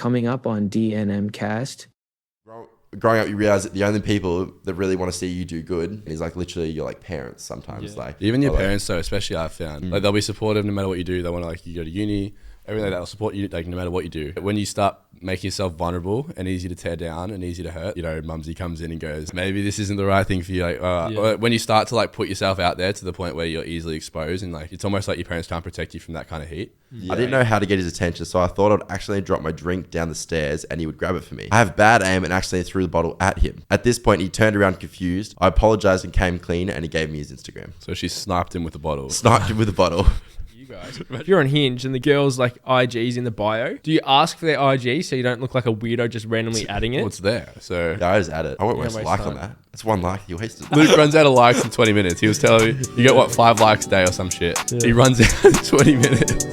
coming up on DNM Cast. Growing up, you realize that the only people that really want to see you do good is like literally your like parents sometimes. Yeah. Like even your parents though, especially I've found. Like they'll be supportive no matter what you do. They want to like you go to uni, everything like that. They'll support you like no matter what you do. When you start making yourself vulnerable and easy to tear down and easy to hurt, you know, mumsy comes in and goes, maybe this isn't the right thing for you. Like or when you start to like put yourself out there to the point where you're easily exposed and like it's almost like your parents can't protect you from that kind of heat. Yeah. I didn't know how to get his attention, so I thought I'd accidentally drop my drink down the stairs and he would grab it for me. I have bad aim and accidentally threw the bottle at him. At this point, he turned around confused. I apologized and came clean and he gave me his Instagram. So she sniped him with the bottle. Sniped him with a bottle. Guys, if you're on Hinge and the girl's like IG's in the bio, do you ask for their IG so you don't look like a weirdo just randomly adding it? What's there? So yeah, I just add it. I won't waste a waste like time on that. It's one like. You wasted. Luke runs out of likes in 20 minutes. He was telling me you get what 5 likes a day or some shit. Yeah. He runs out in 20 minutes.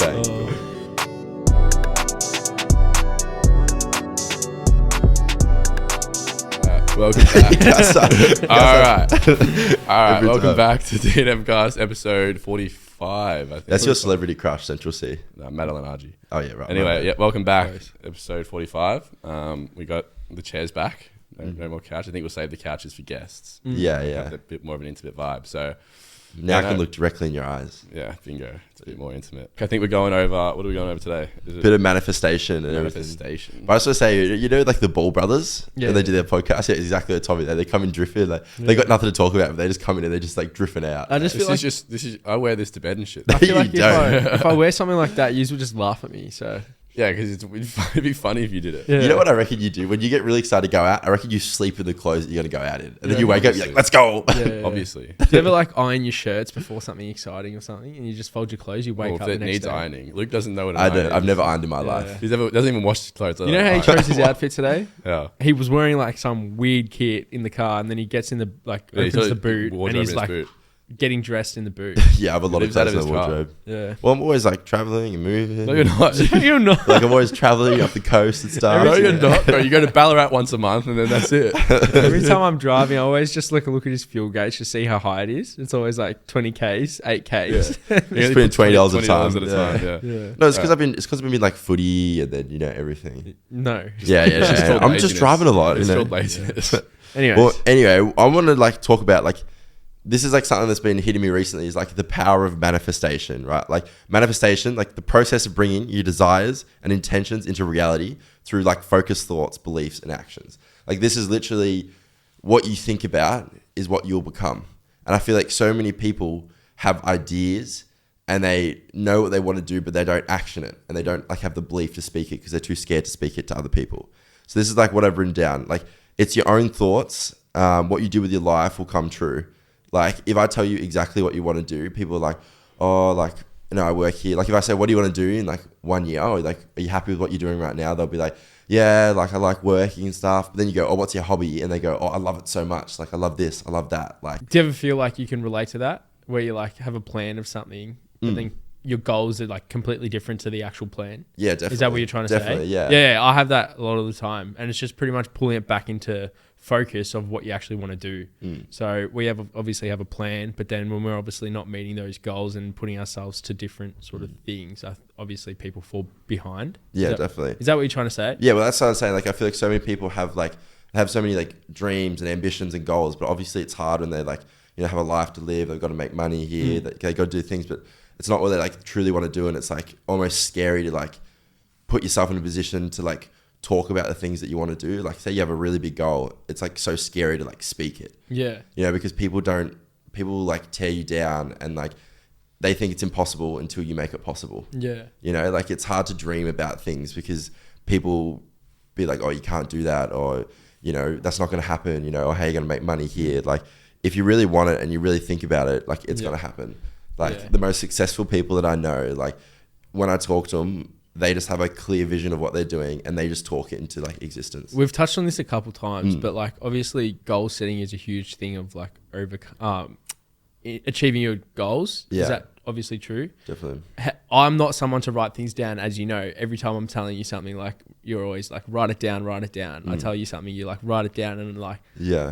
Welcome back. All right. Welcome back to DNM Cast episode 45. I think. That's your celebrity crush, Central C. No, Madeline Argy. Oh yeah, right. Anyway, yeah, welcome back. Episode 45. We got the chairs back. No more couch. I think we'll save the couches for guests. Yeah. A bit more of an intimate vibe. So now I can look directly in your eyes. Yeah, bingo. It's a bit more intimate. I think we're going over. What are we going over today? Bit of manifestation and everything. But I was going to say, you know, like the Ball brothers, when they do their podcast, yeah, exactly the topic. They come in drifting, like they got nothing to talk about, but they just come in and they're just like drifting out. I just feel like this is. I wear this to bed and shit. I feel like if I wear something like that, you would just laugh at me. So. Yeah, because it'd be funny if you did it. Yeah. You know what I reckon you do? When you get really excited to go out, I reckon you sleep in the clothes that you're going to go out in. And then you wake up, you're like, let's go. Yeah. Obviously. Do you ever like iron your shirts before something exciting or something and you just fold your clothes, you wake up the next day? It needs ironing. Luke doesn't know what I do. I've never ironed in my life. He doesn't even wash his clothes. You know how he chose his outfit today? Yeah. He was wearing like some weird kit in the car and then he gets in the, like, opens the boot and he's like... getting dressed in the boot. Yeah, I have a lot of clothes in the wardrobe. Yeah. Well, I'm always like traveling and moving. No, you're not. You're not. Like I'm always traveling up the coast and stuff. No, you're not. Bro, you go to Ballarat once a month and then that's it. Every time I'm driving, I always just look at his fuel gauge to see how high it is. It's always like 20 Ks, 8 Ks. Yeah. Just putting $20 at a time. Yeah. No, it's because I've been like footy and then, you know, everything. No. Yeah. I'm just driving a lot. It's called laziness. Anyway, I want to like talk about like, this is like something that's been hitting me recently is like the power of manifestation, right? Like manifestation, like the process of bringing your desires and intentions into reality through like focused thoughts, beliefs, and actions. Like this is literally what you think about is what you'll become. And I feel like so many people have ideas and they know what they want to do, but they don't action it. And they don't like have the belief to speak it because they're too scared to speak it to other people. So this is like what I've written down. Like it's your own thoughts. What you do with your life will come true. Like, if I tell you exactly what you want to do, people are like, oh, like, you know, I work here. Like, if I say, what do you want to do in, like, 1 year? Oh, like, are you happy with what you're doing right now? They'll be like, yeah, like, I like working and stuff. But then you go, oh, what's your hobby? And they go, oh, I love it so much. Like, I love this. I love that. Like, do you ever feel like you can relate to that? Where you, like, have a plan of something, but then your goals are, like, completely different to the actual plan? Yeah, definitely. Is that what you're trying to say? Definitely, yeah. Yeah, I have that a lot of the time. And it's just pretty much pulling it back into focus of what you actually want to do. So we obviously have a plan, but then when we're obviously not meeting those goals and putting ourselves to different sort of things, obviously people fall behind. Yeah, definitely. Is that what you're trying to say? Yeah, well, that's what I'm saying. Like, I feel like so many people have so many like dreams and ambitions and goals, but obviously it's hard when they like, you know, have a life to live. They've got to make money here. They got to do things, but it's not what they like truly want to do. And it's like almost scary to like put yourself in a position to like talk about the things that you want to do. Like say you have a really big goal, it's like so scary to like speak it. Yeah. You know, because people like tear you down and like they think it's impossible until you make it possible. Yeah. You know, like it's hard to dream about things because people be like, oh, you can't do that, or, you know, that's not going to happen, you know, or how you're going to make money here. Like if you really want it and you really think about it, like it's going to happen. Like the most successful people that I know, like when I talk to them, they just have a clear vision of what they're doing and they just talk it into like existence. We've touched on this a couple times, but like obviously goal setting is a huge thing of like achieving your goals. Yeah. Is that obviously true? Definitely. I'm not someone to write things down, as you know. Every time I'm telling you something, like you're always like, write it down. I tell you something, you like write it down, and like,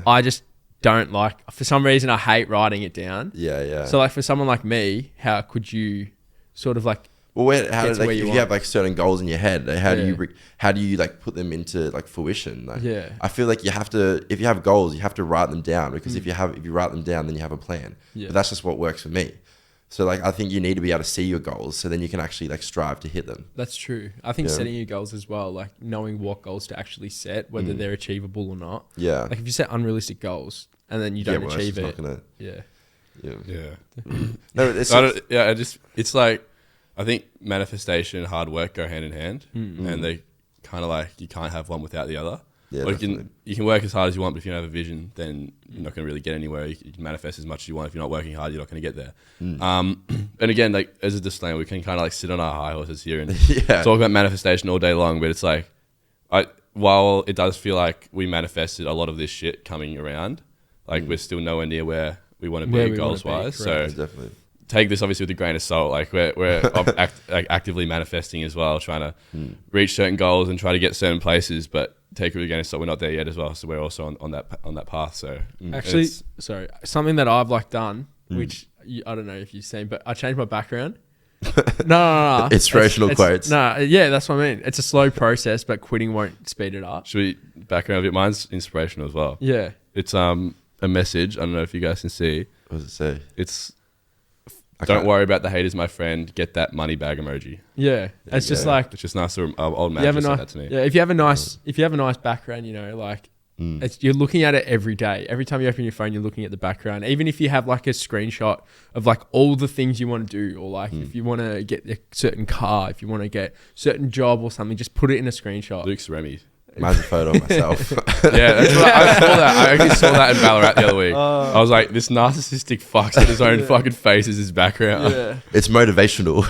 I just don't like, for some reason I hate writing it down. Yeah. So like for someone like me, how could you sort of like Well, how get do to like, where if you you want. have like certain goals in your head, like, how do Yeah. you how do you like put them into like fruition? Like, Yeah. I feel like you have to, if you have goals, you have to write them down, because if you write them down, then you have a plan. Yeah. But that's just what works for me. So like, I think you need to be able to see your goals, so then you can actually like strive to hit them. That's true. I think Yeah. setting your goals as well, like knowing what goals to actually set, whether they're achievable or not. Yeah. Like if you set unrealistic goals and then you don't well, achieve it's it, not gonna, yeah. yeah. Yeah. No, it's It's like, I think manifestation and hard work go hand in hand, and they kind of like, you can't have one without the other. Yeah, like definitely. you can work as hard as you want, but if you don't have a vision, then you're not going to really get anywhere. You can manifest as much as you want. If you're not working hard, you're not going to get there. And again, like as a disclaimer, we can kind of like sit on our high horses here and Yeah. talk about manifestation all day long, but it's like, while it does feel like we manifested a lot of this shit coming around, like we're still nowhere near where we want to Where be we goals wanna be, wise. So correct. definitely. take this obviously with a grain of salt. Like we're actively manifesting as well, trying to reach certain goals and try to get certain places, but take it with a grain of salt. We're not there yet as well, so we're also on that path. So Actually, it's- sorry, something that I've like done, which I don't know if you've seen, but I changed my background. No. Inspirational quotes. No, yeah, that's what I mean. It's a slow process, but quitting won't speed it up. should we background a bit? Mine's inspirational as well. Yeah. It's a message. I don't know if you guys can see. What does it say? It's I don't can't- worry about the haters, my friend. Get that money bag emoji. Yeah. It's just go. like It's just nice. Old man you have a just said nice, that to me. yeah, if you have a nice background, you know, like you're looking at it every day. Every time you open your phone, you're looking at the background. Even if you have like a screenshot of like all the things you want to do, or like if you want to get a certain car, if you want to get certain job or something, just put it in a screenshot. Luke's Remy. Mine's a photo of myself. Yeah, that's what I saw that. I actually saw that in Ballarat the other week. I was like, this narcissistic fuck's got his own fucking face as his background. Yeah. It's motivational.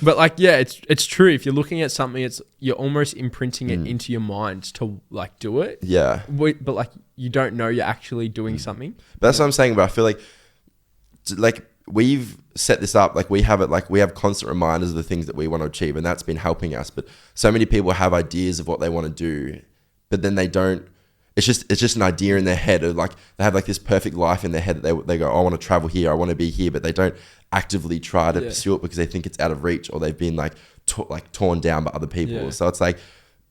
But like, yeah, it's true. If you're looking at something, you're almost imprinting it into your mind to like do it. Yeah. But like, you don't know you're actually doing something. But that's what I'm saying. But I feel like we've set this up. Like we have it. Like we have constant reminders of the things that we want to achieve, and that's been helping us. But so many people have ideas of what they want to do, but then they don't. It's just an idea in their head. Of like they have like this perfect life in their head that they go, oh, I want to travel here, I want to be here, but they don't actively try to pursue it because they think it's out of reach, or they've been like torn down by other people. Yeah. So it's like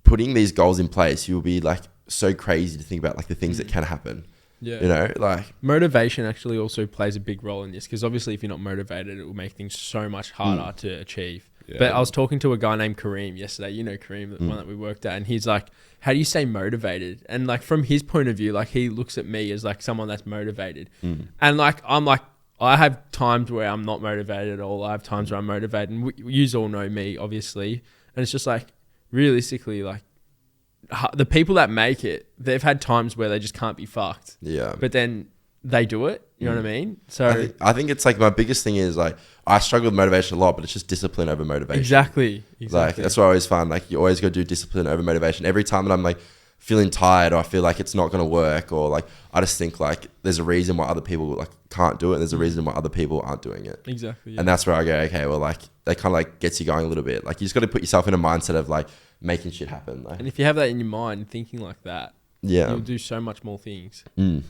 putting these goals in place. You'll be like so crazy to think about like the things that can happen. Yeah. You know, like Motivation actually also plays a big role in this, because obviously if you're not motivated, it will make things so much harder to achieve. Yeah. But I was talking to a guy named Kareem yesterday, you know Kareem, the one that we worked at, and he's like, how do you stay motivated? And like from his point of view, like he looks at me as like someone that's motivated. And like I'm like, I have times where I'm not motivated at all. I have times where I'm motivated, and you all know me obviously. And it's just like realistically, like the people that make it, they've had times where they just can't be fucked. yeah. But then they do it. You know what I mean? So I think it's like my biggest thing is like I struggle with motivation a lot, but it's just discipline over motivation. exactly. Like that's what I always find. Like you always got to do discipline over motivation. Every time that I'm like feeling tired, or I feel like it's not going to work, or like I just think like there's a reason why other people like can't do it, and there's a reason why other people aren't doing it. Exactly. Yeah. And that's where I go, okay, well, like that kind of like gets you going a little bit. Like you just got to put yourself in a mindset of like making shit happen. Like, And if you have that in your mind, thinking like that, yeah. you'll do so much more things.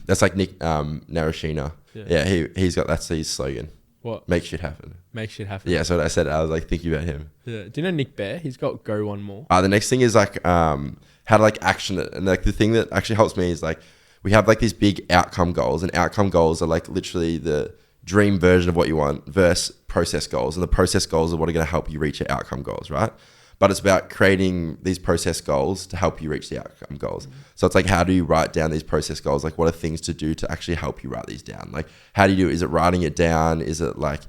That's like Nick Narashina. Yeah. Yeah, that's his slogan. What? Make shit happen. Make shit happen. Yeah, so what I said. I was like thinking about him. Yeah. Do you know Nick Bear? He's got Go One More. The next thing is like how to like action it. And like the thing that actually helps me is like we have like these big outcome goals, and outcome goals are like literally the dream version of what you want versus process goals. And the process goals are what are going to help you reach your outcome goals, right? But it's about creating these process goals to help you reach the outcome goals. So it's like, how do you write down these process goals? Like what are things to do to actually help you write these down? Like how do you do it? Is it writing it down? Is it like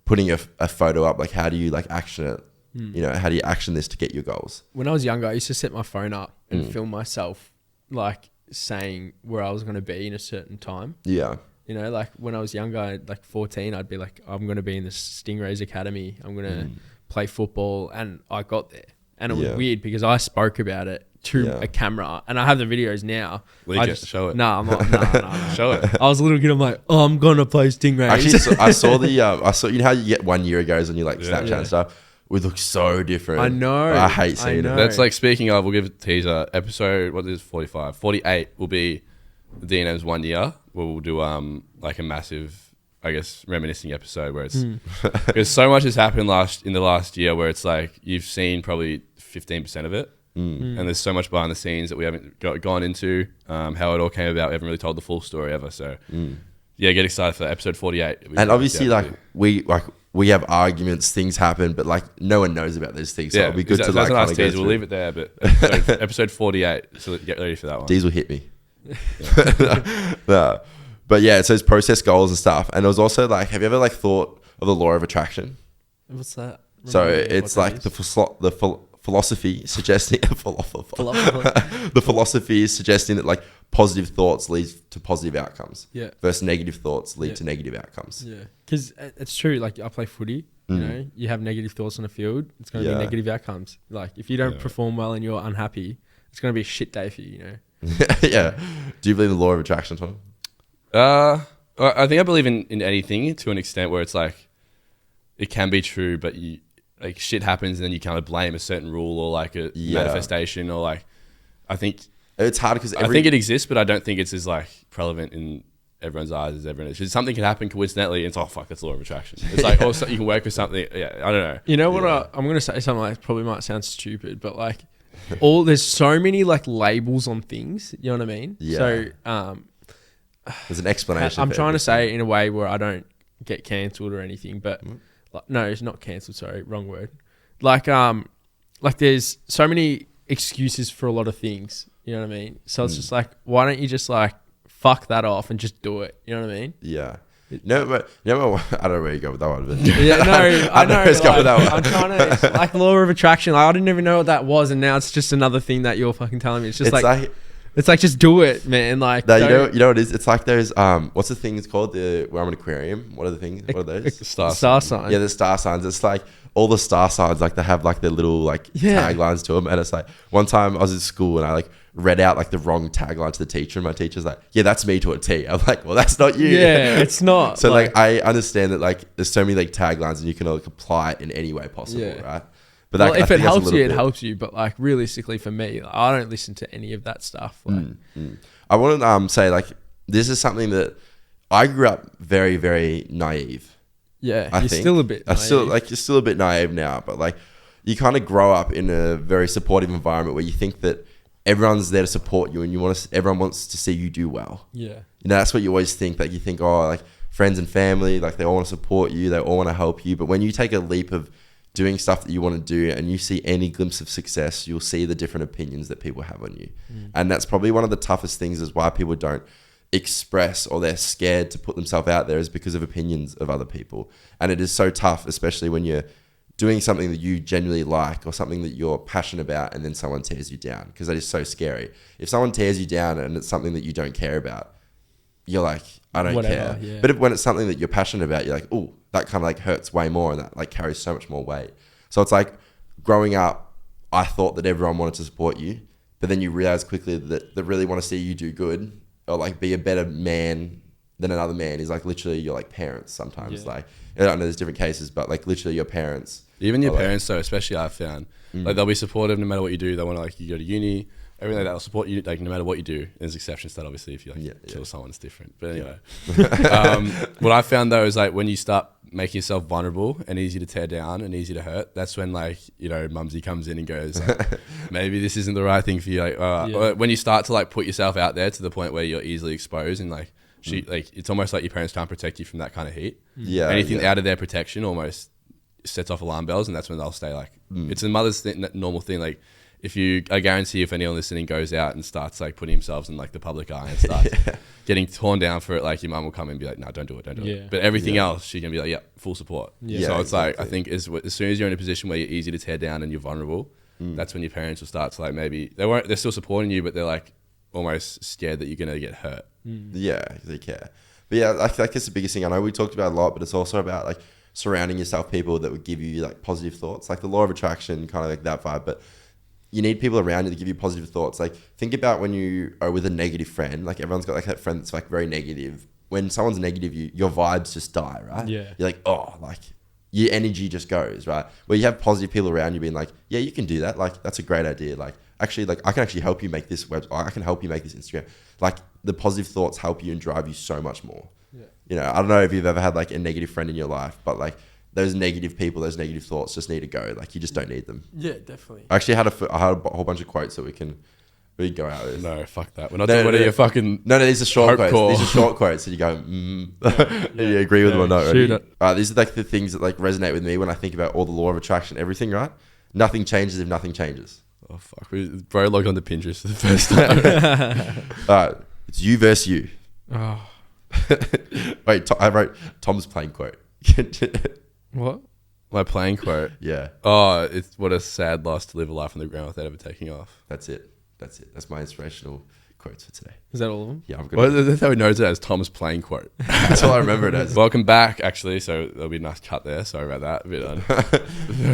putting a photo up? Like how do you like action it? You know, how do you action this to get your goals? When I was younger, I used to set my phone up and film myself like saying where I was going to be in a certain time. Yeah. You know, like when I was younger, like 14, I'd be like, I'm going to be in the Stingrays Academy. I'm going to play football. And I got there. And it was Yeah. weird because I spoke about it to a camera. And I have the videos now. Leak it, show it. Nah, I'm not. Nah. Show it. I was a little kid. I'm like, oh, I'm going to play Stingrays. Actually, I saw you know how you get 1 year ago's on your like Snapchat Yeah. and stuff. We look so different. I know. I hate seeing I it. know. That's like, speaking of, we'll give a teaser. Episode, what is it, 45? 48 will be DNM's 1 year, where we'll do like a massive I guess, reminiscing episode where it's because so much has happened in the last year where it's like you've seen probably 15% of it. And there's so much behind the scenes that we haven't gone into, how it all came about. We haven't really told the full story ever. So yeah, get excited for that, episode 48. And obviously we have arguments, things happen, but like no one knows about those things. So it'll be good to like kind of go through. We'll leave it there, but episode 48. So get ready for that one. Diezel hit me. No. But yeah, so it's process goals and stuff. And it was also like, have you ever like thought of the law of attraction? What's that? So it's like the philosophy suggesting the philosophy is suggesting that like positive thoughts lead to positive outcomes. Yeah. Versus negative thoughts lead to negative outcomes. Yeah. Because it's true. Like I play footy. You know, you have negative thoughts on the field. It's going to be negative outcomes. Like if you don't perform well and you're unhappy, it's going to be a shit day for you. You know. Yeah. Do you believe in the law of attraction, Tom? I think I believe in anything to an extent where it's like it can be true, but you like shit happens and then you kind of blame a certain rule or like a manifestation or like I think it's hard because I think it exists, but I don't think it's as like prevalent in everyone's eyes as everyone is. Something can happen coincidentally and it's fuck, that's the law of attraction. It's like also you can work with something. Yeah, I don't know. You know what? I'm going to say something like probably might sound stupid, but like there's so many like labels on things. You know what I mean? Yeah. So there's an explanation. I'm trying to say it in a way where I don't get cancelled or anything, but like, no, it's not cancelled. Sorry, wrong word. Like there's so many excuses for a lot of things. You know what I mean? So it's just like, why don't you just like fuck that off and just do it? You know what I mean? Yeah. No, but I don't know where you go with that one. But yeah, no, I know. Let's go with that one. I'm trying to, it's like law of attraction. Like, I didn't even know what that was, and now it's just another thing that you're fucking telling me. It's just it's like just do it, man. Like no, you know what it is? It's like those what's the thing? It's called where I'm an aquarium. What are the things? What are those? Star sign. Yeah, the star signs. It's like all the star signs. Like they have like their little like taglines to them. And it's like one time I was at school and I like read out like the wrong tagline to the teacher, and my teacher's like, "Yeah, that's me to a T." I'm like, "Well, that's not you." Yeah, it's not. So like I understand that like there's so many like taglines and you can like apply it in any way possible, right? But well, if it helps you, it helps you. But like realistically, for me, like, I don't listen to any of that stuff. Like, I want to say like this is something that I grew up very, very naive. Yeah, you're still a bit naive. You're still a bit naive now, but like you kind of grow up in a very supportive environment where you think that everyone's there to support you and everyone wants to see you do well. Yeah, you know, that's what you always think. Like you think, oh, like friends and family, like they all want to support you, they all want to help you. But when you take a leap of doing stuff that you want to do and you see any glimpse of success, you'll see the different opinions that people have on you. And that's probably one of the toughest things is why people don't express or they're scared to put themselves out there is because of opinions of other people. And it is so tough, especially when you're doing something that you genuinely like or something that you're passionate about and then someone tears you down, because that is so scary. If someone tears you down and it's something that you don't care about, you're like, I don't care. Yeah. But when it's something that you're passionate about, you're like, oh, that kind of like hurts way more and that like carries so much more weight. So it's like growing up, I thought that everyone wanted to support you, but then you realize quickly that they really want to see you do good or like be a better man than another man is like literally your like parents sometimes. Like, I don't know, there's different cases, but like literally your parents. Even your parents though, especially I've found, like they'll be supportive no matter what you do. They want to like you go to uni, everything they'll support you like no matter what you do. There's exceptions to that obviously if you like kill someone, it's different. But anyway, what I found though is like when you start making yourself vulnerable and easy to tear down and easy to hurt, that's when like, you know, mumsy comes in and goes, like, maybe this isn't the right thing for you. Like, or when you start to like put yourself out there to the point where you're easily exposed and like, like it's almost like your parents can't protect you from that kind of heat. Yeah. Anything out of their protection almost sets off alarm bells, and that's when they'll stay like, it's a mother's normal thing. Like I guarantee if anyone listening goes out and starts like putting themselves in like the public eye and starts getting torn down for it, like your mum will come and be like, no, don't do it. But everything else, she's gonna be like, yeah, full support. So it's like, I think as soon as you're in a position where you're easy to tear down and you're vulnerable, that's when your parents will start to like, maybe they're still supporting you, but they're like almost scared that you're gonna get hurt. Yeah, they care. But yeah, I feel like it's the biggest thing. I know we talked about a lot, but it's also about like surrounding yourself people that would give you like positive thoughts, like the law of attraction, kind of like that vibe. But you need people around you to give you positive thoughts. Like think about when you are with a negative friend, like everyone's got like that friend that's like very negative. When someone's negative, your vibes just die, right? Yeah. You're like, oh, like your energy just goes, right? Where you have positive people around you being like, yeah, you can do that. Like, that's a great idea. Like, actually, like I can actually help you make this website. I can help you make this Instagram. Like the positive thoughts help you and drive you so much more. You know, I don't know if you've ever had like a negative friend in your life, but like those negative people, those negative thoughts just need to go. Like you just don't need them. Yeah, definitely. I actually had I had a whole bunch of quotes that we can go out with. No, fuck that. We're not doing your fucking. No, these are short quotes. Hardcore. These are short quotes, and you go, Do you agree with them or not? shoot Ready? These are like the things that like resonate with me when I think about all the law of attraction, everything. Right? Nothing changes if nothing changes. Oh fuck, bro logged onto Pinterest for the first time. All right, it's you versus you. Oh, Wait, I wrote Tom's plane quote. what? My playing quote. Yeah, Oh, it's what a sad loss to live a life on the ground without ever taking off. that's it. That's my inspirational quotes for today. Is that all of them? Yeah, I'm good. Well, that's how we know it as Tom's playing quote. That's all I remember it as. Welcome back, actually. So there'll be a nice cut there. Sorry about that. A bit on.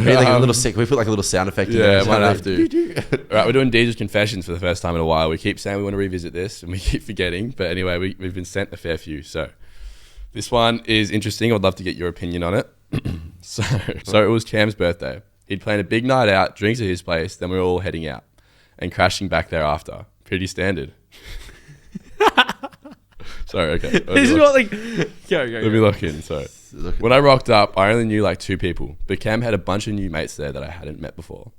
Maybe like a little sick. We put like a little sound effect. Yeah, in might there. have to. All right, we're doing Diesel's Confessions for the first time in a while. We keep saying we want to revisit this, and we keep forgetting. But anyway, we've been sent a fair few. So this one is interesting. I'd love to get your opinion on it. So it was Cam's birthday. He'd planned a big night out, drinks at his place, then we were all heading out and crashing back thereafter. Pretty standard. Sorry, okay. This is what like. Go. Let me look in. So when I rocked up, I only knew like 2 people, but Cam had a bunch of new mates there that I hadn't met before.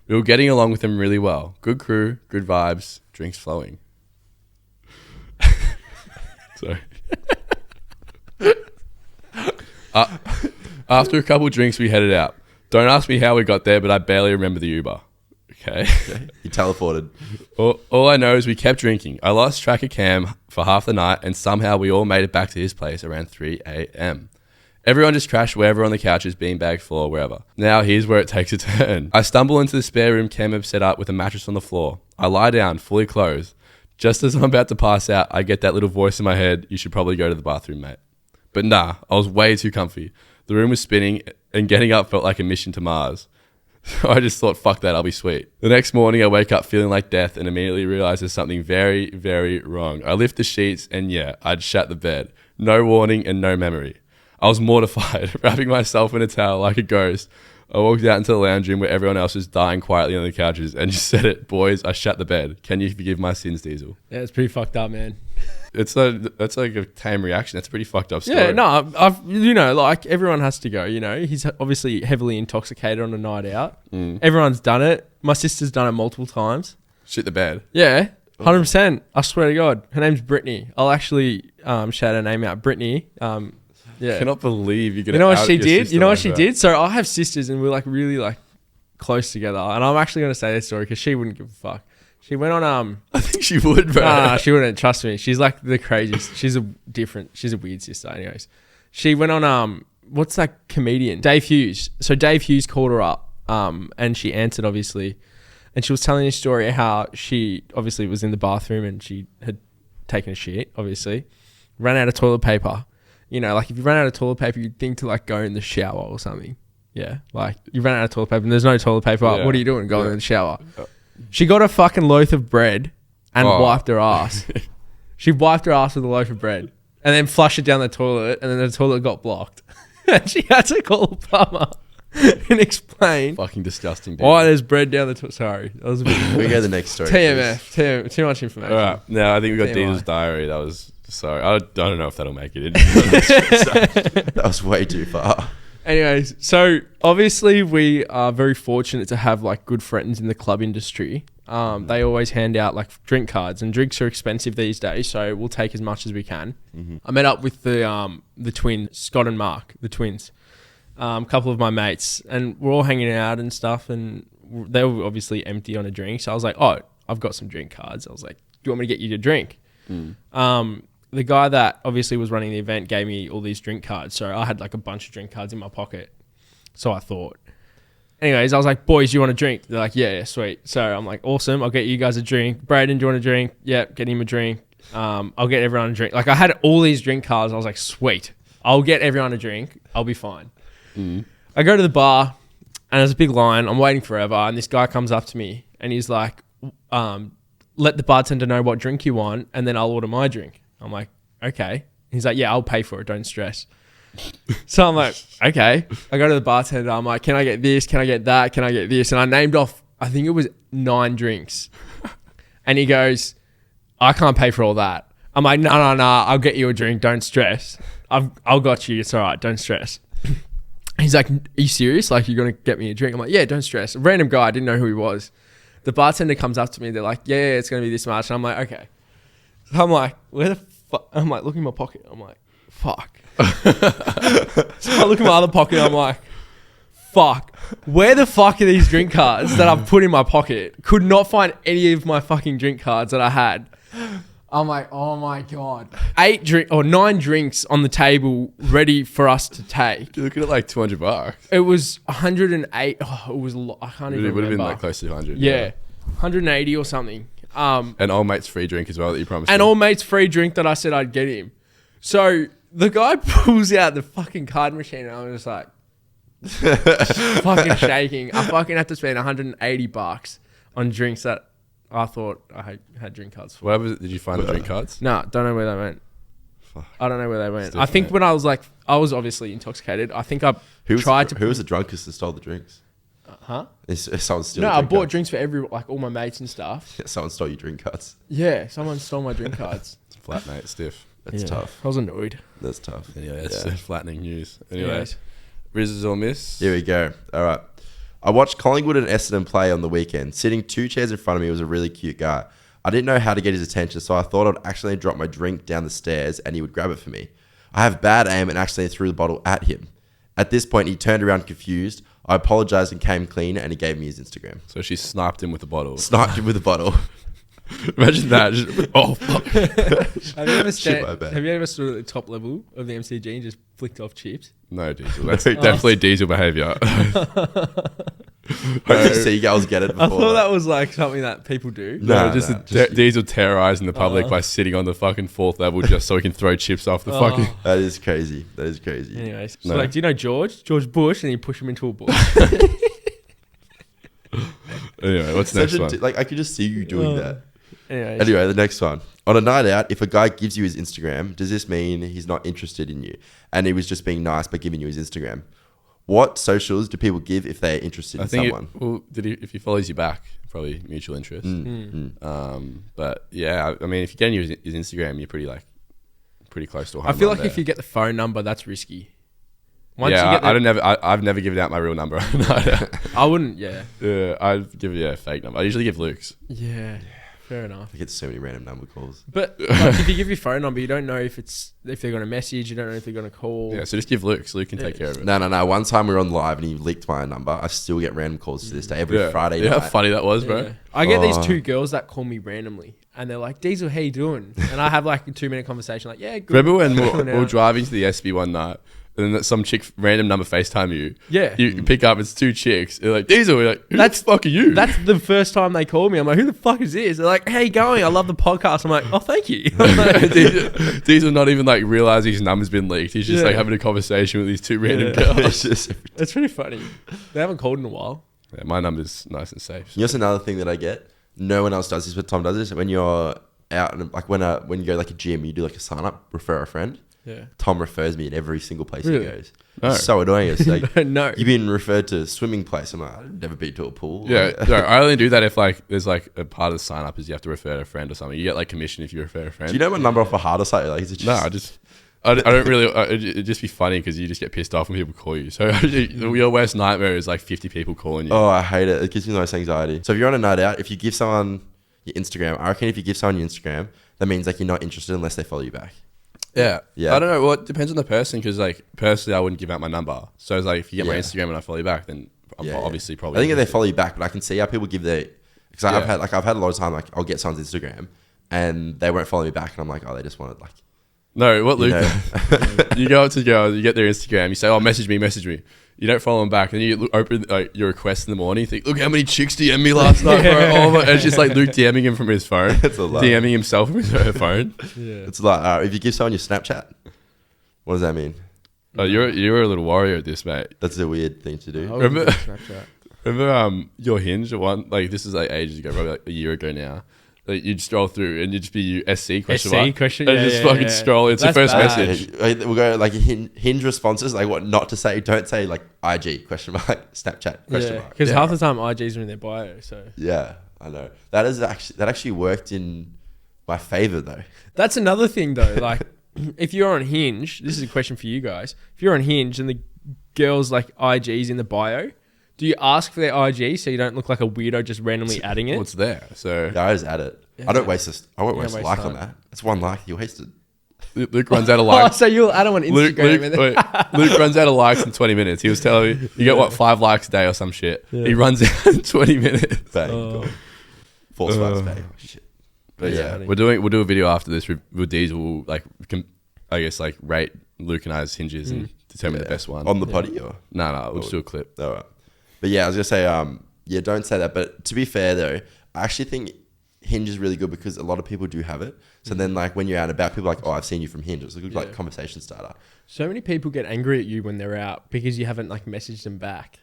We were getting along with them really well. Good crew, good vibes, drinks flowing. Sorry. After a couple drinks, we headed out. Don't ask me how we got there, but I barely remember the Uber. Okay. You teleported. All I know is we kept drinking. I lost track of Cam for half the night, and somehow we all made it back to his place around 3 a.m. Everyone just crashed wherever on the couches, beanbag, floor, wherever. Now here's where it takes a turn. I stumble into the spare room Cam had set up with a mattress on the floor. I lie down, fully clothed. Just as I'm about to pass out, I get that little voice in my head, you should probably go to the bathroom, mate. But nah, I was way too comfy. The room was spinning, and getting up felt like a mission to Mars. So I just thought, fuck that, I'll be sweet. The next morning, I wake up feeling like death and immediately realize there's something very, very wrong. I lift the sheets, and yeah, I'd shat the bed. No warning and no memory. I was mortified, wrapping myself in a towel like a ghost. I walked out into the lounge room where everyone else was dying quietly on the couches and just said it, boys, I shat the bed. Can you forgive my sins, Diezel? Yeah, it's pretty fucked up, man. That's like a tame reaction. That's a pretty fucked up story. Yeah, no, I've like everyone has to go. He's obviously heavily intoxicated on a night out. Everyone's done it. My sister's done it multiple times. Shit the bed. Yeah, 100%. I swear to God, her name's Brittany. I'll actually shout her name out, Brittany. Yeah, I cannot believe you're gonna. You know what out she your did? sister You know what like she that. did? So I have sisters, and we're like really like close together. And I'm actually gonna say this story because she wouldn't give a fuck. She went on I think she would, bro. Nah, she wouldn't. Trust me. She's like the craziest. She's a weird sister. Anyways, she went on what's that comedian? Dave Hughes. So Dave Hughes called her up, and she answered obviously, and she was telling a story how she obviously was in the bathroom and she had taken a shit. Obviously, ran out of toilet paper. Like if you run out of toilet paper, you'd think to like go in the shower or something. Yeah, like you ran out of toilet paper and there's no toilet paper. Yeah. What are you doing? Going in the shower. She got a fucking loaf of bread and wiped her ass. She wiped her ass with a loaf of bread and then flushed it down the toilet, and then the toilet got blocked. And she had to call a plumber and explain Fucking disgusting. Dude. why there's bread down the toilet. Sorry, that was a bit We go to the next story. TMF. Too much information. All right. Now I think we got TMI. Diesel's diary. That was sorry. I don't know if that'll make it in. That was way too far. Anyways, so obviously we are very fortunate to have like good friends in the club industry. They always hand out like drink cards, and drinks are expensive these days, so we'll take as much as we can. I met up with the twins, Scott and Mark, the twins, a couple of my mates, and we're all hanging out and stuff, and they were obviously empty on a drink. So I was like, oh, I've got some drink cards. I was like, do you want me to get you a drink? The guy that obviously was running the event gave me all these drink cards. So I had like a bunch of drink cards in my pocket. So I thought. Anyways, I was like, boys, you want a drink? They're like, yeah, sweet. So I'm like, awesome. I'll get you guys a drink. Braden, do you want a drink? Yep, get him a drink. I'll get everyone a drink. Like I had all these drink cards. I was like, sweet. I'll get everyone a drink. I'll be fine. I go to the bar and there's a big line. I'm waiting forever. And this guy comes up to me and he's like, let the bartender know what drink you want and then I'll order my drink. I'm like, okay. He's like, yeah, I'll pay for it. Don't stress. So I'm like, okay. I go to the bartender. I'm like, can I get this? Can I get that? Can I get this? And I named off, I think it was 9 drinks. And he goes, I can't pay for all that. I'm like, no, I'll get you a drink. Don't stress. I'll got you. It's all right. Don't stress. He's like, are you serious? Like, you're going to get me a drink? I'm like, yeah, don't stress. A random guy. I didn't know who he was. The bartender comes up to me. They're like, yeah, it's going to be this much. And I'm like, okay. So I'm like, where the fuck? I'm like, look in my pocket. I'm like, fuck. So I look in my other pocket. I'm like, fuck. Where the fuck are these drink cards that I've put in my pocket? Could not find any of my fucking drink cards that I had. I'm like, oh my God. 9 drinks on the table ready for us to take. You're looking at like $200. It was 108. Oh, it was, I can't even remember. It would have been like close to 200. Yeah. 180 or something. And old mate's free drink as well that you promised. And old mate's free drink that I said I'd get him. So the guy pulls out the fucking card machine and I'm just like, fucking shaking. I fucking had to spend $180 on drinks that I thought I had drink cards for. What was it? Did you find the drink cards? No, don't know where they went. Fuck. I don't know where they went. Still I think funny. when I was like, I was obviously intoxicated. I think I Who was tried to. Who was the drunkest that stole the drinks? Huh? Is someone steal No, your I drink bought cards? drinks for all my mates and stuff. Someone stole your drink cards. Yeah, someone stole my drink cards. It's flat, mate. Stiff. That's Yeah, tough. I was annoyed. That's tough. Anyway, that's Yeah. flattening news. Anyway, Anyways. Rizzes or miss? Here we go. All right. I watched Collingwood and Essendon play on the weekend. Sitting 2 chairs in front of me was a really cute guy. I didn't know how to get his attention, so I thought I'd accidentally drop my drink down the stairs and he would grab it for me. I have bad aim and accidentally threw the bottle at him. At this point, he turned around confused. I apologized and came clean, and he gave me his Instagram. So she sniped him with a bottle. Sniped him with a bottle. Imagine that. Just, oh, fuck. Have you ever stood at the top level of the MCG and just flicked off chips? No, Diezel. That's definitely Diezel behaviour. Hope you seagulls get it before. I thought that was like something that people do. No, just no, Diezel terrorising the public by sitting on the fucking 4th level just so he can throw chips off the fucking... That is crazy. That is crazy. Anyways, so No. like, do you know George Bush? And you push him into a bush. Anyway, what's next one? Like, I could just see you doing that. Anyways, Anyway, the next one. On a night out, if a guy gives you his Instagram, does this mean he's not interested in you? And he was just being nice by giving you his Instagram. What socials do people give if they're interested I in think someone? if he follows you back, probably mutual interest. Mm. But yeah, I mean, if you're getting his Instagram, you're pretty close to a home I feel run like if there. you get the phone number, that's risky. I've never given out my real number. I wouldn't. Yeah. I'd give a fake number. I usually give Luke's. Yeah. Fair enough. I get so many random number calls. But like, if you give your phone number, you don't know if they're going to message. You don't know if they're going to call. Yeah, so just give Luke's. Luke can take care of it. No. One time we were on live and he leaked my number. I still get random calls to this day. Every Friday Yeah, night. how funny that was, bro. Yeah. I get these Oh. 2 girls that call me randomly, and they're like, "Diezel, how you doing?" And I have like a 2-minute conversation, like, "Yeah, good." Remember when we Chilling were out. driving to the SB one night, and then some chick random number FaceTime you. Yeah. You pick up, it's 2 chicks. They're like, Diezel. We're like, who That's- the fuck are you? That's the first time they call me. I'm like, "Who the fuck is this?" They're like, "How you going? I love the podcast." I'm like, "Oh, thank you." Diezel not even like realizing his number's been leaked. He's just Yeah. like having a conversation with these 2 random Yeah. girls. It's just- It's pretty funny. They haven't called in a while. Yeah, my number's nice and safe. You know, what's another thing that I get? No one else does this, but Tom does this. When you're out, and like when you go like a gym, you do like a sign up, refer a friend. Yeah. Tom refers me in every single place Really? he goes. No. It's so annoying. It's like, No. you've been referred to a swimming place. I'm like, I've never been to a pool. Yeah, no, I only do that if like there's like a part of the sign up is you have to refer to a friend or something. You get like commission if you refer a friend. Do you know my number off a heart or something? Like, is it just, I don't really. It'd just be funny because you just get pissed off when people call you. So your worst nightmare is like 50 people calling you. Oh, I hate it. It gives me the most anxiety. So if you're on a night out, if you give someone your Instagram, I reckon if you give someone your Instagram, that means like you're not interested unless they follow you back. Yeah. Yeah. I don't know. Well, it depends on the person because like personally, I wouldn't give out my number. So it's like if you get my Yeah. Instagram and I follow you back, then I'm obviously probably. I think if they interested. follow you back, but I can see how people give their. Because I've had a lot of time like I'll get someone's Instagram and they won't follow me back, and I'm like, oh, they just wanted like. No, what You Luke? know. You go up to girls, you get their Instagram, you say, "Oh, message me." You don't follow them back, and then you open like your request in the morning. You think, "Look how many chicks DM'd me last night, bro!" Oh, and it's just like Luke DMing him from his phone, It's a lot. DMing himself from his phone. Yeah. It's like if you give someone your Snapchat, what does that mean? Oh, you're a little warrior at this, mate. That's a weird thing to do. I wouldn't Remember- do Snapchat. Remember your Hinge one? Like this is like ages ago, probably like a year ago now. Like you'd scroll through and you'd just be you SC question SC mark, question, and yeah, just yeah, fucking yeah. scroll. It's That's the first bad. message. We'll go like hinge responses, like what not to say. Don't say like IG question mark Snapchat question Yeah, mark. because Yeah. half the time IGs are in their bio. So Yeah, I know. That actually worked in My favorite though. That's another thing though. Like, if you're on Hinge, this is a question for you guys. If you're on Hinge and the girl's like IG's in the bio, do you ask for their IG so you don't look like a weirdo just randomly adding it? Well, it's there. So Yeah, I just add it. I don't waste this. I won't waste a waste like time. on that. It's one like you wasted. Luke runs out of Oh, likes. so you'll add them on Luke, Instagram. and then- Luke runs out of likes in 20 minutes. He was telling me, you get what, 5 likes a day or some shit. He runs out in 20 minutes. Bang. Cool. 4 swipes, bang. Oh, shit. But yeah. funny. We'll do a video after this with Diezel. We'll like, I guess like rate Luke and I's hinges and determine the best one. On the potty or? No, we'll just do a clip. All right. But yeah, I was gonna say, yeah, don't say that. But to be fair though, I actually think Hinge is really good because a lot of people do have it. So then like when you're out and about, people are like, oh, I've seen you from Hinge. It's a good like conversation starter. So many people get angry at you when they're out because you haven't like messaged them back.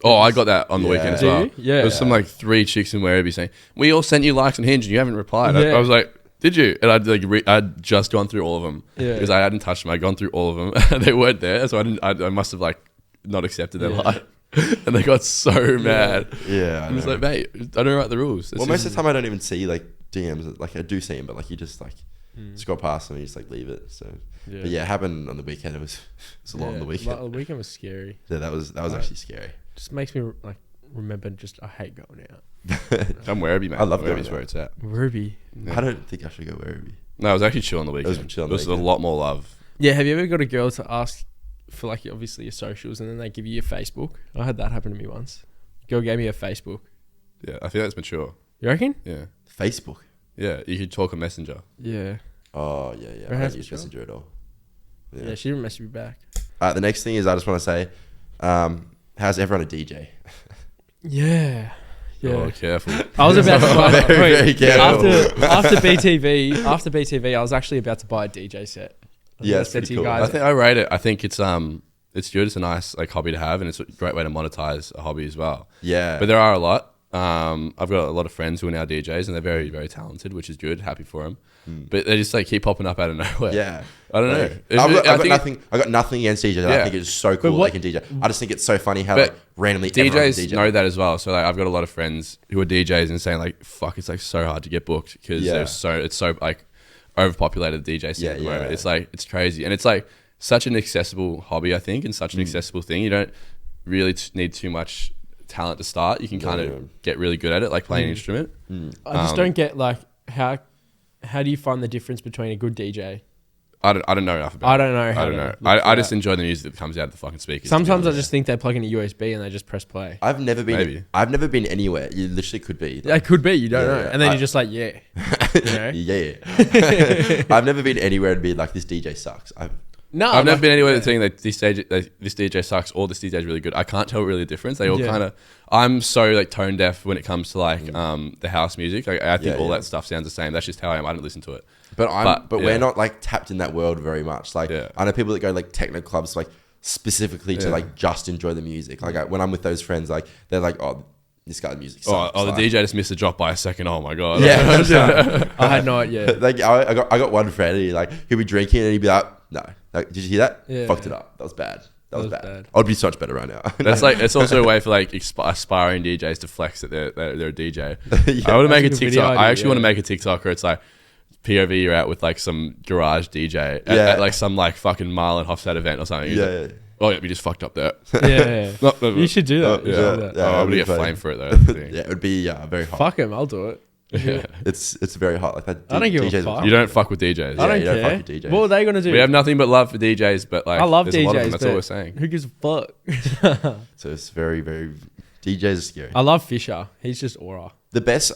Oh, I got that on the Yeah. weekend as Do well. you? Yeah. There was some like 3 chicks in Werribee saying, we all sent you likes on Hinge and you haven't replied. Yeah. I was like, did you? And I'd just gone through all of them because I hadn't touched them. I'd gone through all of them. They weren't there. So I must have like not accepted their like. And they got so mad. Yeah. I was like, mate, I don't write the rules. Well, most of the time I don't even see like DMs. Like I do see them, but like you just like scroll past them and you just like leave it. So, but yeah, it happened on the weekend. It was a lot on the weekend. The weekend was scary. Yeah, that was actually scary. Just makes me like remember. Just I hate going out. I'm Werribee, mate. I love going Werribee's out. where it's at. Ruby. I don't think I should go Werribee. No, it was actually chill on the weekend. was chill on There the was a weekend. lot more love. Yeah. Have you ever got a girl to ask for like obviously your socials and then they give you your Facebook? I had that happen to me once. Girl gave me a Facebook. Yeah, I think that's mature. You reckon? Yeah. Facebook. Yeah, you could talk on Messenger. Yeah. Oh yeah. I Perhaps don't use sure. Messenger at all. Yeah. She didn't message me back. The next thing is I just want to say, how's everyone a DJ? Yeah. Yeah. Oh, careful. I was about to buy Very careful. after BTV, I was actually about to buy a DJ set. Yeah, I it's said pretty to you cool. guys, I think I rate it. I think it's good. It's a nice like hobby to have, and it's a great way to monetize a hobby as well. Yeah. But there are a lot. I've got a lot of friends who are now DJs, and they're very, very talented, which is good. Happy for them. But they just like keep popping up out of nowhere. Yeah. I don't know. I got nothing against DJs. I Yeah. think it's so cool what- they can DJ. I just think it's so funny how But like randomly everyone can DJs DJ. know that as well. So like, I've got a lot of friends who are DJs and saying like, "Fuck, it's like so hard to get booked because Yeah. it's so like overpopulated DJ scene at the moment. Yeah. It's like it's crazy, and it's like such an accessible hobby, I think, and such an accessible thing. You don't really need too much talent to start. You can kind Yeah. of get really good at it, like playing an instrument. I just don't get like how do you find the difference between a good DJ? I don't know enough about. I don't know. I how don't to know. look I for just that. enjoy the music that comes out of the fucking speakers. Sometimes I just think they plug in a USB and they just press play. I've never been. Maybe. I've never been anywhere. You literally could be. It could be, you don't Yeah, know. yeah. And then you're just like, yeah. You know? Yeah. I've never been anywhere and be like, this DJ sucks. No, I've never been anywhere saying that this DJ sucks or this DJ is really good. I can't tell really the difference. They all Yeah. kind of. I'm so like tone deaf when it comes to like the house music. Like, I think Yeah, all yeah. that stuff sounds the same. That's just how I am. I don't listen to it. But yeah. we're not like tapped in that world very much. Like Yeah. I know people that go like techno clubs like specifically to Yeah. like just enjoy the music. Like when I'm with those friends, like they're like, oh, this guy's music sucks. Oh, the Like, DJ just missed a drop by a second. Oh my god. Yeah. I had no idea. Like I got one friend. He'd be drinking and he'd be like, no, like, did you hear that? Yeah. Fucked it up. That was bad. That was was bad. bad. I'd be so much better right now. That's like it's also a way for like aspiring DJs to flex that they're a DJ. Yeah. I want to make a That's a good video TikTok. I idea, actually want to yeah. make a TikTok where it's like POV you're out with like some garage DJ at, Yeah. at like some like fucking Marlon Hofstad event or something. He's Yeah, like, yeah. oh yeah, we just fucked up there. Yeah. No, You should do that. You yeah. should do that. Yeah, Oh, I'm it'd gonna be get funny. flamed for it though. I think. Yeah, it would be very hot. Fuck him, I'll do it. Yeah. It's very hot. Like that. I don't give a DJs fuck. You don't fuck with DJs. I don't you don't care. fuck with DJs. What are they going to do? We have nothing but love for DJs, but like I love there's a lot of them. DJs, That's but all we're saying. who gives a fuck? So it's very, very. DJs are scary. I love Fisher. He's just aura. The best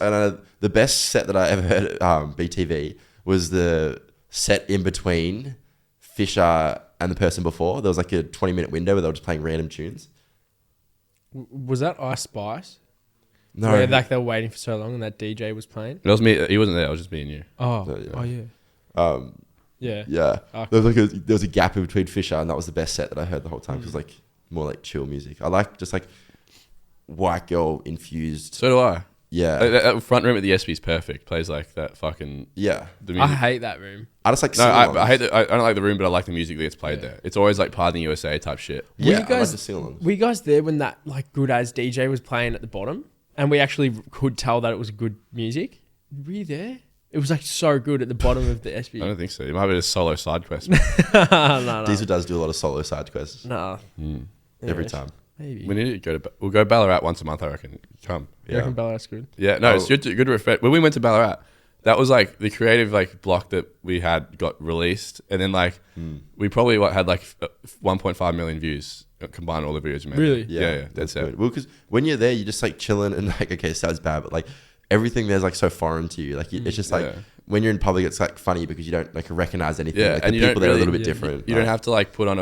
set that I ever heard at BTV was the set in between Fisher and the person before. There was like a 20-minute window where they were just playing random tunes. Was that Ice Spice? No, Where like they were waiting for so long and that DJ was playing? It was me. He wasn't there. It was just me and you. Oh, yeah. oh yeah. Yeah. yeah. Okay. There was a gap in between Fisher, and that was the best set that I heard the whole time. Because like more like chill music. I like just like white girl infused. So do I. Yeah, Like, that front room at the SP is perfect. Plays like that fucking yeah. the I music. hate that room. I just like. No, sing-alongs. I hate the, I don't like the room, but I like the music that gets played there. It's always like Pardon the USA type shit. Yeah, Were you I like guys- the sing-alongs. Were you guys there when that like good as DJ was playing at the bottom, and we actually could tell that it was good music? Were you there? It was like so good at the bottom of the I SB. don't think so. It might be a solo side quest. no. Diezel does do a lot of solo side quests Nah. every Yeah, time. Maybe. We need to go we'll go Ballarat once a month, I reckon. Come. You reckon Ballarat's good? Yeah, no, Oh. it's good to reflect. When we went to Ballarat, that was like the creative like block that we had got released, and then like we probably had like 1.5 million views combined all the videos we made. Really? Yeah, that's that's it. good. Well, because when you're there, you're just like chilling and like, okay, sounds bad, but like everything there's like so foreign to you. Like it's just like Yeah. when you're in public, it's like funny because you don't like recognize anything. Yeah, like and the you don't people there are a little really- bit different. You don't have to like put on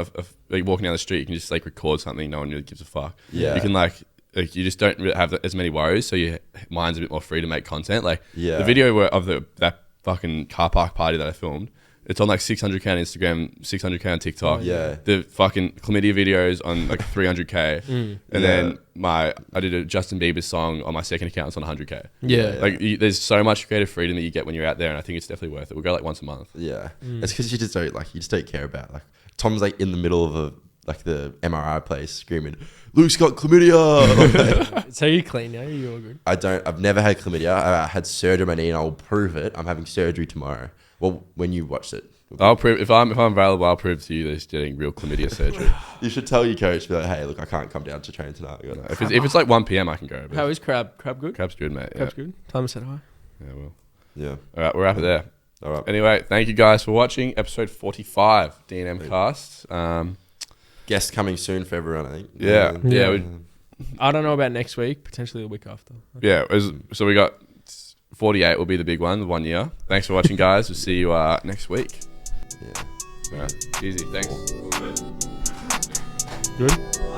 like walking down the street. You can just like record something. No one really gives a fuck. Yeah. You can like you just don't really have as many worries, so your mind's a bit more free to make content. Like Yeah. the video of that fucking car park party that I filmed. It's on like 600k on Instagram, 600k on TikTok. Yeah. The fucking chlamydia videos on like 300k, and then I did a Justin Bieber song on my second account. It's on 100k. Yeah. Like there's so much creative freedom that you get when you're out there, and I think it's definitely worth it. We'll go like once a month. Yeah, it's because you just don't care about like Tom's like in the middle of the MRI place screaming, "Luke's got chlamydia!" So you clean now? You all good? I've never had chlamydia. I had surgery on my knee, and I'll prove it. I'm having surgery tomorrow. Well, when you watched it, I'll prove if I'm available. I'll prove to you that he's getting real chlamydia surgery. you should tell your coach, be like, "Hey, look, I can't come down to train tonight." I gotta- If it's like 1 p.m, I can go. But How is Crab? Crab good? Crab's good, mate. Yeah. Crab's good. Time said hi. Yeah, well. Yeah. All right, we'll wrap it there. All right. Anyway, thank you guys for watching episode 45 D&M Cast. Guest coming soon for everyone, I think. Yeah. I don't know about next week. Potentially the week after. So we got 48 will be the big one, the 1 year. Thanks for watching, guys. We'll see you next week. Yeah. All right, easy. Thanks. Good.